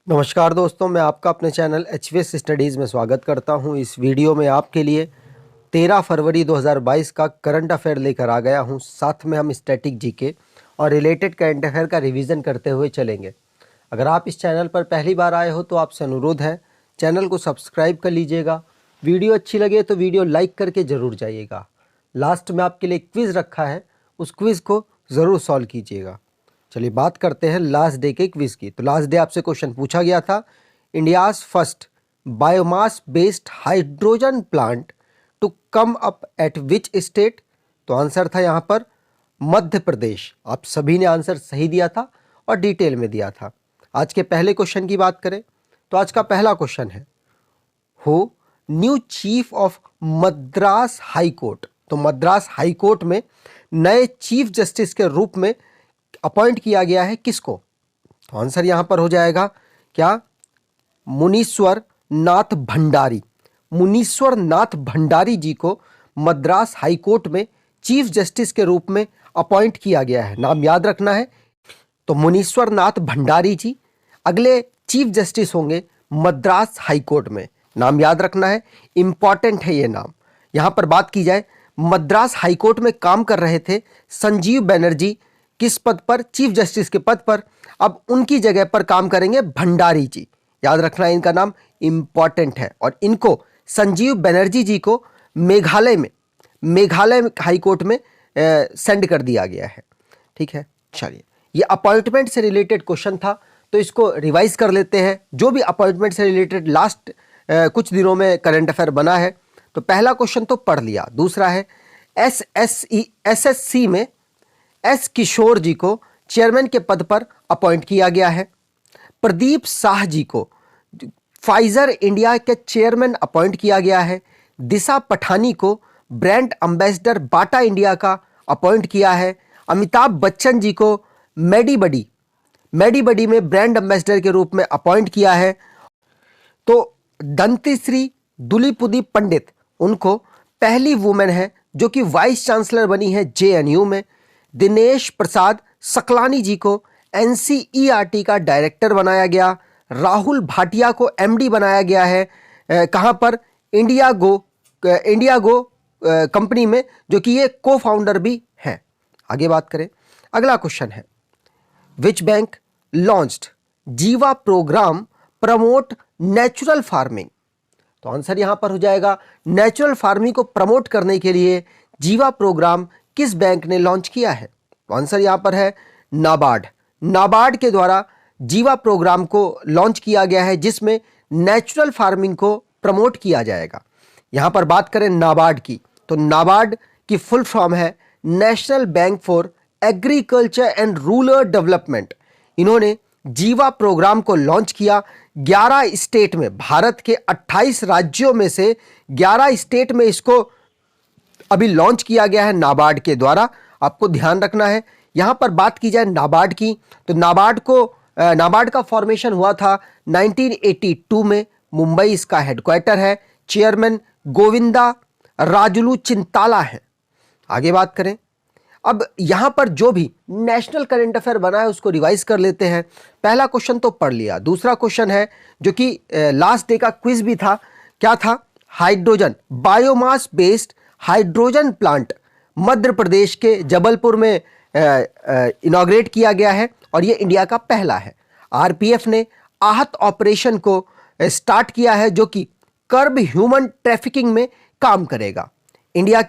नमस्कार दोस्तों, मैं आपका अपने चैनल एचवीएस स्टडीज़ में स्वागत करता हूं। इस वीडियो में आपके लिए 13 फरवरी 2022 का करंट अफेयर लेकर आ गया हूं। साथ में हम स्टैटिक जीके और रिलेटेड करंट अफेयर का रिवीजन करते हुए चलेंगे। अगर आप इस चैनल पर पहली बार आए हो तो आपसे अनुरोध है, चैनल को सब्सक्राइब कर लीजिएगा। वीडियो अच्छी लगे तो वीडियो लाइक करके ज़रूर जाइएगा। लास्ट में आपके लिए क्विज़ रखा है, उस क्विज़ को ज़रूर सॉल्व कीजिएगा। चलिए बात करते हैं लास्ट डे के क्विज की। तो लास्ट डे आपसे क्वेश्चन पूछा गया था, India's first biomass based hydrogen plant to come up at which state. तो आंसर था यहाँ पर मध्य प्रदेश। आप सभी ने आंसर सही दिया था और डिटेल में दिया था। आज के पहले क्वेश्चन की बात करें तो आज का पहला क्वेश्चन है, हो new chief of Madras high court. तो मद्रास हाई कोर्ट में नए चीफ जस्टिस के रूप में अपॉइंट किया गया है किसको? तो आंसर यहां पर हो जाएगा क्या? मुनीश्वर नाथ भंडारी। मुनीश्वर नाथ भंडारी जी को मद्रास हाई कोर्ट में चीफ जस्टिस के रूप में अपॉइंट किया गया है। नाम याद रखना है। तो मुनीश्वर नाथ भंडारी जी अगले चीफ जस्टिस होंगे मद्रास हाई कोर्ट में। नाम याद रखना है, इंपॉर्टेंट है ये नाम। यहां पर बात की जाए, मद्रास हाई कोर्ट में काम कर रहे थे संजीव बनर्जी। किस पद पर? चीफ जस्टिस के पद पर। अब उनकी जगह पर काम करेंगे भंडारी जी। याद रखना है, इनका नाम इंपॉर्टेंट है। और इनको संजीव बनर्जी जी को मेघालय हाई कोर्ट में सेंड कर दिया गया है। ठीक है, चलिए ये अपॉइंटमेंट से रिलेटेड क्वेश्चन था, तो इसको रिवाइज कर लेते हैं। जो भी अपॉइंटमेंट से रिलेटेड लास्ट कुछ दिनों में करंट अफेयर बना है, तो पहला क्वेश्चन तो पढ़ लिया। दूसरा है, एसएससी में एस किशोर जी को चेयरमैन के पद पर अपॉइंट किया गया है। प्रदीप शाह जी को फाइजर इंडिया के चेयरमैन अपॉइंट किया गया है। दिशा पठानी को ब्रांड एम्बेसडर बाटा इंडिया का अपॉइंट किया है। अमिताभ बच्चन जी को मेडी बडी में ब्रांड एम्बेसडर के रूप में अपॉइंट किया है। तो दंतिश्री दुलीपुदी पंडित, उनको पहली वुमेन है जो कि वाइस चांसलर बनी है जेएनयू में। दिनेश प्रसाद सकलानी जी को एनसीईआरटी का डायरेक्टर बनाया गया। राहुल भाटिया को एमडी बनाया गया है। कहां पर? इंडियागो कंपनी में, जो कि ये को फाउंडर भी हैं। आगे बात करें, अगला क्वेश्चन है, विच बैंक लॉन्च्ड जीवा प्रोग्राम प्रमोट नेचुरल फार्मिंग। तो आंसर यहां पर हो जाएगा, नेचुरल फार्मिंग को प्रमोट करने के लिए जीवा प्रोग्राम किस बैंक ने लॉन्च किया है? तो आंसर यहां पर है नाबार्ड। नाबार्ड के द्वारा जीवा प्रोग्राम को लॉन्च किया गया है, जिसमें नेचुरल फार्मिंग को प्रमोट किया जाएगा। यहां पर बात करें नाबार्ड की, तो नाबार्ड की फुल फॉर्म है national bank for agriculture and rural development. इन्होंने जीवा प्रोग्राम को लॉन्च किया 11 स्टेट में। भारत के 28 राज्यों में से 11 स्टेट में इसको अभी लॉन्च किया गया है नाबार्ड के द्वारा। आपको ध्यान रखना है। यहां पर बात की जाए नाबार्ड की, तो नाबार्ड का फॉर्मेशन हुआ था 1982 में। मुंबई इसका हेडक्वार्टर है। चेयरमैन गोविंदा राजुलू चिंताला है। आगे बात करें, अब यहां पर जो भी नेशनल करंट अफेयर बना है उसको रिवाइज कर लेते हैं। पहला क्वेश्चन तो पढ़ लिया। दूसरा क्वेश्चन है, जो कि लास्ट डे का क्विज भी था, क्या था? Hydrogen biomass based hydrogen plant Madhya Pradesh के जबलपुर में इनॉग्रेट किया गया है, और यह इंडिया का पहला है। आरपीएफ ने आहत ऑपरेशन को स्टार्ट किया है, जो कि कर्ब ह्यूमन ट्रैफिकिंग में काम करेगा। दुनिया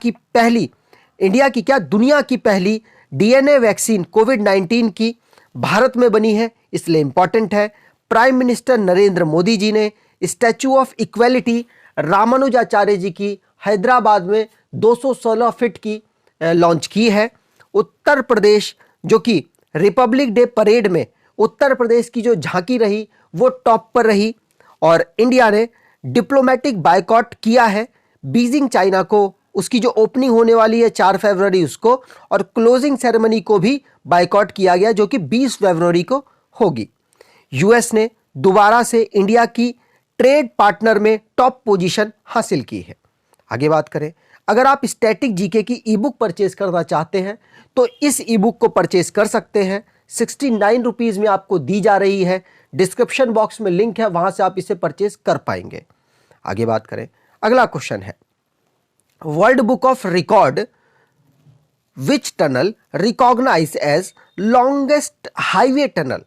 की पहली डीएनए वैक्सीन कोविड-19 की भारत में बनी है, इसलिए इंपॉर्टेंट है। प्राइम मिनिस्टर नरेंद्र मोदी जी ने statue of equality Ramanujacharya ji की हैदराबाद में 216 फीट की लॉन्च की है। उत्तर प्रदेश, जो कि रिपब्लिक डे परेड में उत्तर प्रदेश की जो झांकी रही वो टॉप पर रही। और इंडिया ने डिप्लोमेटिक बायकॉट किया है बीजिंग चाइना को। उसकी जो ओपनिंग होने वाली है 4 फरवरी उसको, और क्लोजिंग सेरेमनी को भी बायकॉट किया गया, जो कि 20 फरवरी को होगी। यूएस ने दोबारा से इंडिया की ट्रेड पार्टनर में टॉप पोजीशन हासिल की है। आगे बात करें, अगर आप स्टैटिक जीके की ई बुक परचेज करना चाहते हैं तो इस ई बुक को परचेज कर सकते हैं। ₹69 में आपको दी जा रही है। डिस्क्रिप्शन बॉक्स में लिंक है, वहां से आप इसे परचेज कर पाएंगे। आगे बात करें, अगला क्वेश्चन है, world book of record which tunnel recognise as longest highway tunnel.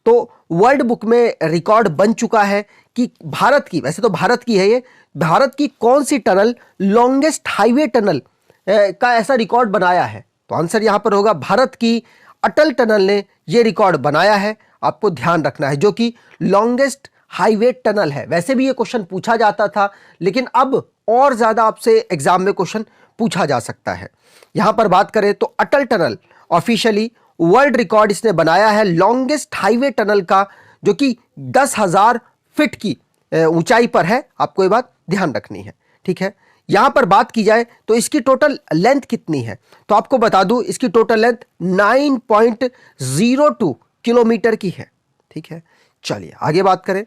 तो वर्ल्ड बुक में रिकॉर्ड बन चुका है कि भारत की, वैसे तो भारत की है ये, भारत की कौन सी टनल लॉन्गेस्ट हाईवे टनल का ऐसा रिकॉर्ड बनाया है। तो आंसर यहां पर होगा भारत की अटल टनल ने ये रिकॉर्ड बनाया है, आपको ध्यान रखना है, जो कि लॉन्गेस्ट हाईवे टनल है। वैसे भी ये क्वेश्चन पूछा जाता था, लेकिन अब और ज्यादा आपसे एग्जाम में क्वेश्चन पूछा जा सकता है। यहां पर बात करें तो अटल टनल ऑफिशियली वर्ल्ड रिकॉर्ड इसने बनाया है लॉन्गेस्ट हाईवे टनल का, जो कि 10,000 फीट की ऊंचाई पर है। आपको ये बात ध्यान रखनी है, ठीक है। यहां पर बात की जाए तो इसकी टोटल लेंथ कितनी है, तो आपको बता दूं इसकी टोटल लेंथ 9.02 किलोमीटर की है, ठीक है। चलिए आगे बात करें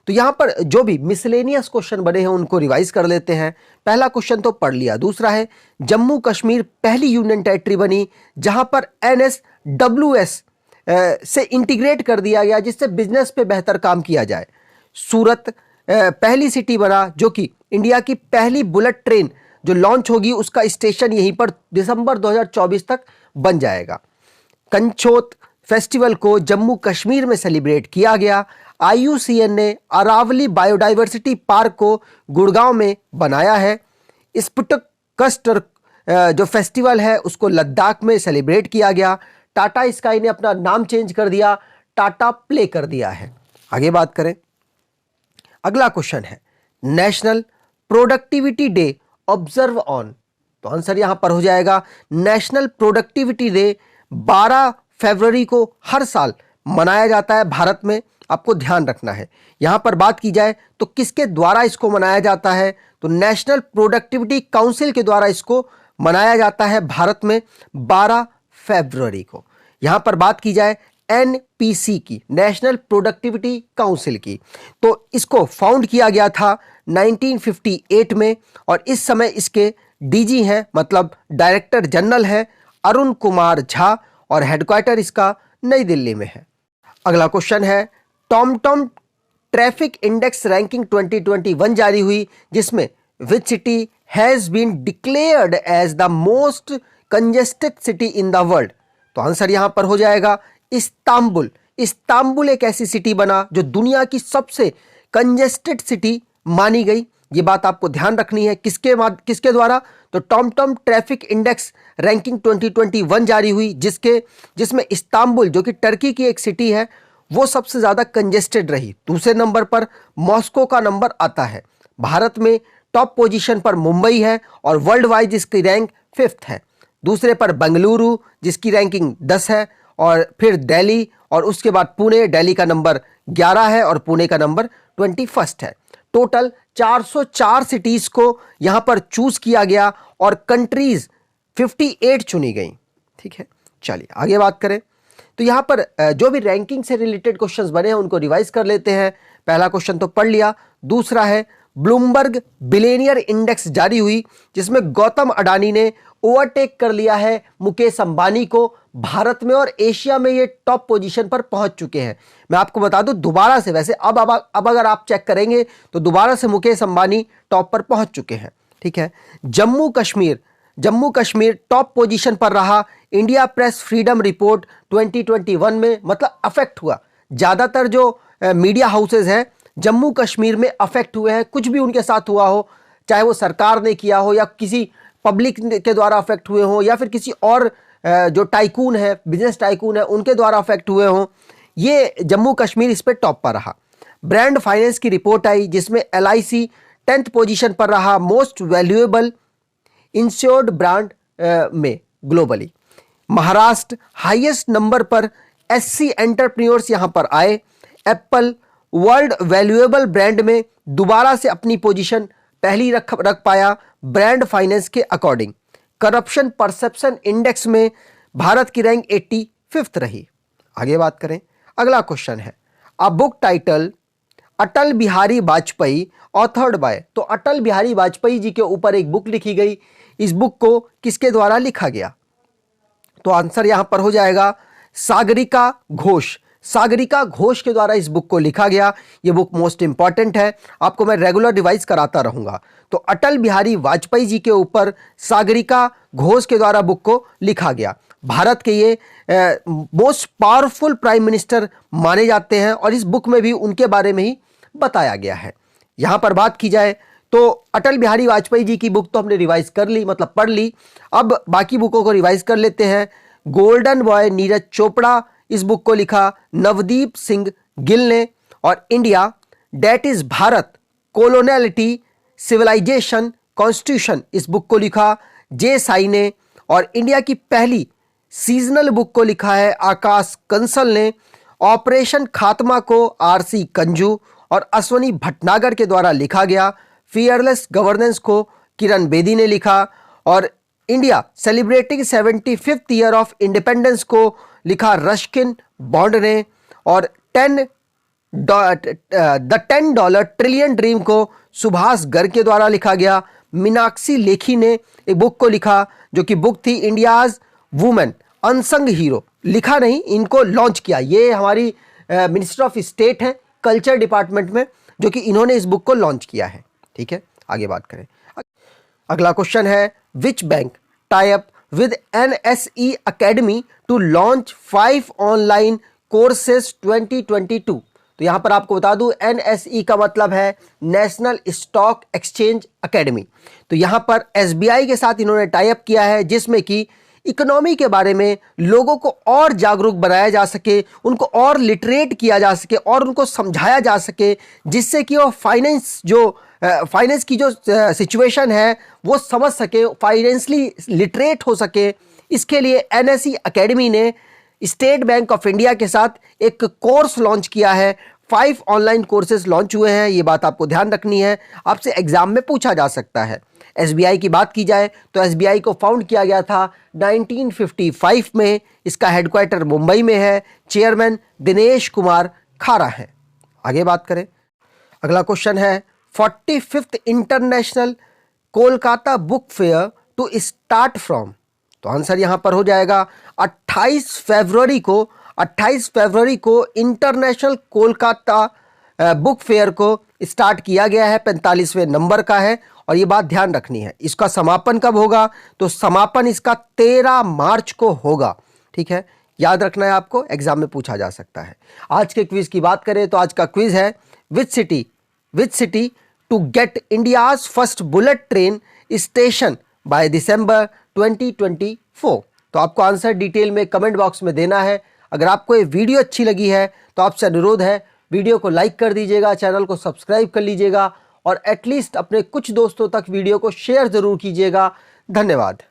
तो यहां पर जो भी मिसलेनियस क्वेश्चन बने हैं उनको रिवाइज कर लेते हैं। पहला क्वेश्चन तो पढ़ लिया। दूसरा है, जम्मू कश्मीर पहली यूनियन टेरिटरी बनी जहां पर NSWS से इंटीग्रेट कर दिया गया, जिससे बिजनेस पे बेहतर काम किया जाए। सूरत पहली सिटी बना, जो कि इंडिया की पहली बुलेट ट्रेन जो लॉन्च होगी उसका स्टेशन यहीं पर दिसंबर 2024 तक बन जाएगा। कंचोत फेस्टिवल को जम्मू कश्मीर में सेलिब्रेट किया गया। IUCN ने अरावली बायोडाइवर्सिटी पार्क को गुड़गांव में बनाया है। स्पुटक कस्टर जो फेस्टिवल है उसको लद्दाख में सेलिब्रेट किया गया। टाटा स्काई ने अपना नाम चेंज कर दिया, टाटा प्ले कर दिया है। आगे बात करें, अगला क्वेश्चन है, national productivity day observe on. तो आंसर यहां पर हो जाएगा नेशनल प्रोडक्टिविटी डे 12 फरवरी को हर साल मनाया जाता है भारत में। आपको ध्यान रखना है। यहां पर बात की जाए तो किसके द्वारा इसको मनाया जाता है, तो नेशनल प्रोडक्टिविटी काउंसिल के द्वारा इसको मनाया जाता है भारत में 12 फरवरी को। यहां पर बात की जाए NPC की, नेशनल प्रोडक्टिविटी काउंसिल की, तो इसको फाउंड किया गया था 1958 में, और इस समय इसके DG हैं, मतलब डायरेक्टर जनरल है, अरुण कुमार झा, और हेडक्वार्टर इसका नई दिल्ली में है। अगला क्वेश्चन है, टॉमटॉम ट्रैफिक इंडेक्स रैंकिंग 2021 जारी हुई, जिसमें which city has been declared as the most congested city in the world. तो आंसर यहां पर हो जाएगा इस्तांबुल। इस्तांबुल एक ऐसी सिटी बना जो दुनिया की सबसे कंजेस्टेड सिटी मानी गई। ये बात आपको ध्यान रखनी है। किसके द्वारा, तो टॉमटॉम ट्रैफिक इंडेक्स रैंकिंग 2021 जारी हुई, जिसमें इस्तांबुल जो कि टर्की की एक सिटी है वो सबसे ज्यादा कंजेस्टेड रही। दूसरे नंबर पर मॉस्को का नंबर आता है। भारत में टॉप पोजीशन पर मुंबई है और वर्ल्ड वाइड इसकी रैंक 5th है। दूसरे पर बेंगलुरु जिसकी रैंकिंग 10 है, और फिर दिल्ली, और उसके बाद पुणे। दिल्ली का नंबर 11 है और पुणे का नंबर 21 है। टोटल 404 सिटीज को यहां पर चूज किया गया और कंट्रीज 58 चुनी गई, ठीक है। चलिए आगे बात करें तो यहां पर जो भी रैंकिंग से रिलेटेड क्वेश्चंस बने हैं उनको रिवाइज कर लेते हैं। पहला क्वेश्चन तो पढ़ लिया। दूसरा है, ब्लूमबर्ग बिलियनियर इंडेक्स जारी हुई, जिसमें गौतम अडानी ने ओवरटेक कर लिया है मुकेश अंबानी को। भारत में और एशिया में ये टॉप पोजीशन पर पहुंच चुके हैं। मैं आपको बता दूं दोबारा से, वैसे अब अगर आप चेक करेंगे तो दोबारा से मुकेश अंबानी टॉप पर पहुंच चुके हैं, ठीक है। जम्मू कश्मीर टॉप पोजीशन पर रहा। इंडिया प्रेस फ्रीडम रिपोर्ट 2021 में मतलब अफेक्ट हुआ। ज्यादातर जो मीडिया हाउसेज हैं जम्मू कश्मीर में अफेक्ट हुए हैं। कुछ भी उनके साथ हुआ हो, चाहे वो सरकार ने किया हो या किसी पब्लिक के द्वारा अफेक्ट हुए हो, या फिर किसी और जो टाइकून है, बिजनेस टाइकून है, उनके द्वारा अफेक्ट हुए हो, ये जम्मू कश्मीर इस पे टॉप पर रहा। ब्रांड फाइनेंस की रिपोर्ट आई, जिसमें LIC 10th पोजीशन पर रहा मोस्ट वैल्यूएबल इंश्योर्ड ब्रांड में ग्लोबली। महाराष्ट्र हाईएस्ट नंबर पर SC एंटरप्रेन्योर्स यहां पर आए। एप्पल वर्ल्ड वैल्यूएबल ब्रांड में दोबारा से अपनी पोजीशन पहली रख पाया ब्रांड फाइनेंस के अकॉर्डिंग। करप्शन परसेप्शन इंडेक्स में भारत की रैंक 85th रही। आगे बात करें, अगला क्वेश्चन है, a book title Atal Bihari Vajpayee authored bye. तो अटल बिहारी वाजपेयी जी के ऊपर एक बुक लिखी गई। इस बुक को किसके द्वारा लिखा गया, तो आंसर यहां पर हो जाएगा सागरिका घोष। सागरिका घोष के द्वारा इस बुक को लिखा गया। ये बुक मोस्ट इंपॉर्टेंट है, आपको मैं रेगुलर रिवाइज कराता रहूंगा। तो अटल बिहारी वाजपेयी जी के ऊपर सागरिका घोष के द्वारा बुक को लिखा गया। भारत के ये मोस्ट पावरफुल प्राइम मिनिस्टर माने जाते हैं और इस बुक में भी उनके बारे में ही बताया गया है। यहां पर बात की जाए तो अटल बिहारी वाजपेयी जी की बुक तो हमने रिवाइज कर ली, मतलब पढ़ ली। अब बाकी बुकों को रिवाइज कर लेते हैं। गोल्डन बॉय नीरज चोपड़ा इस बुक को लिखा नवदीप सिंह गिल ने, और India that is Bharat coloniality civilisation constitution इस बुक को लिखा जे साई ने, और इंडिया की पहली सीजनल बुक को लिखा है आकाश कंसल ने। ऑपरेशन खात्मा को आरसी कंजू और अश्वनी भटनागर के द्वारा लिखा गया। फियरलेस गवर्नेंस को किरण बेदी ने लिखा, और India celebrating 75th year of independence को लिखा रस्किन बॉन्ड ने, और द $10 ट्रिलियन ड्रीम को सुभाष गर्ग के द्वारा लिखा गया। मीनाक्षी लेखी ने एक बुक को लिखा जो कि बुक थी इंडियाज वुमेन अनसंग हीरो। लिखा नहीं, इनको लॉन्च किया। ये हमारी मिनिस्टर ऑफ स्टेट है कल्चर डिपार्टमेंट में, जो कि इन्होंने इस बुक को लॉन्च किया है। ठीक है, आगे बात करें। अगला क्वेश्चन है which bank tie up with NSE academy to launch 5 online courses 2022। तो यहां पर आपको बता दूं NSE का मतलब है नेशनल स्टॉक एक्सचेंज अकेडमी। तो यहां पर SBI के साथ इन्होंने टाई अप किया है, जिसमें कि इकोनॉमी के बारे में लोगों को और जागरूक बनाया जा सके, उनको और लिटरेट किया जा सके और उनको समझाया जा सके, जिससे कि वो फाइनेंस की जो सिचुएशन है वो समझ सके, फाइनेंशियली लिटरेट हो सके। इसके लिए NSE अकेडमी ने स्टेट बैंक ऑफ इंडिया के साथ एक कोर्स लॉन्च किया है। 5 ऑनलाइन कोर्सेज लॉन्च हुए हैं, ये बात आपको ध्यान रखनी है, आपसे एग्जाम में पूछा जा सकता है। SBI की बात की जाए तो SBI को फाउंड किया गया था 1955 में। इसका हेडक्वार्टर मुंबई में है। चेयरमैन दिनेश कुमार खारा हैं। आगे बात करें। अगला क्वेश्चन है 45th international Kolkata book fair to start from. तो आंसर यहां पर हो जाएगा 28 फरवरी को इंटरनेशनल कोलकाता बुक फेयर को स्टार्ट किया गया है। 45वें नंबर का है, और ये बात ध्यान रखनी है। इसका समापन कब होगा? तो समापन इसका 13 मार्च को होगा। ठीक है, याद रखना है आपको, एग्जाम में पूछा जा सकता है। आज के क्विज की बात करें तो आज का क्विज है which city to get India's first bullet train station by December 2024। तो आपको आंसर डिटेल में कमेंट बॉक्स में देना है। अगर आपको ये वीडियो अच्छी लगी है तो आपसे अनुरोध है वीडियो को लाइक कर दीजिएगा, चैनल को सब्सक्राइब कर लीजिएगा, और एटलीस्ट अपने कुछ दोस्तों तक वीडियो को शेयर जरूर कीजिएगा। धन्यवाद।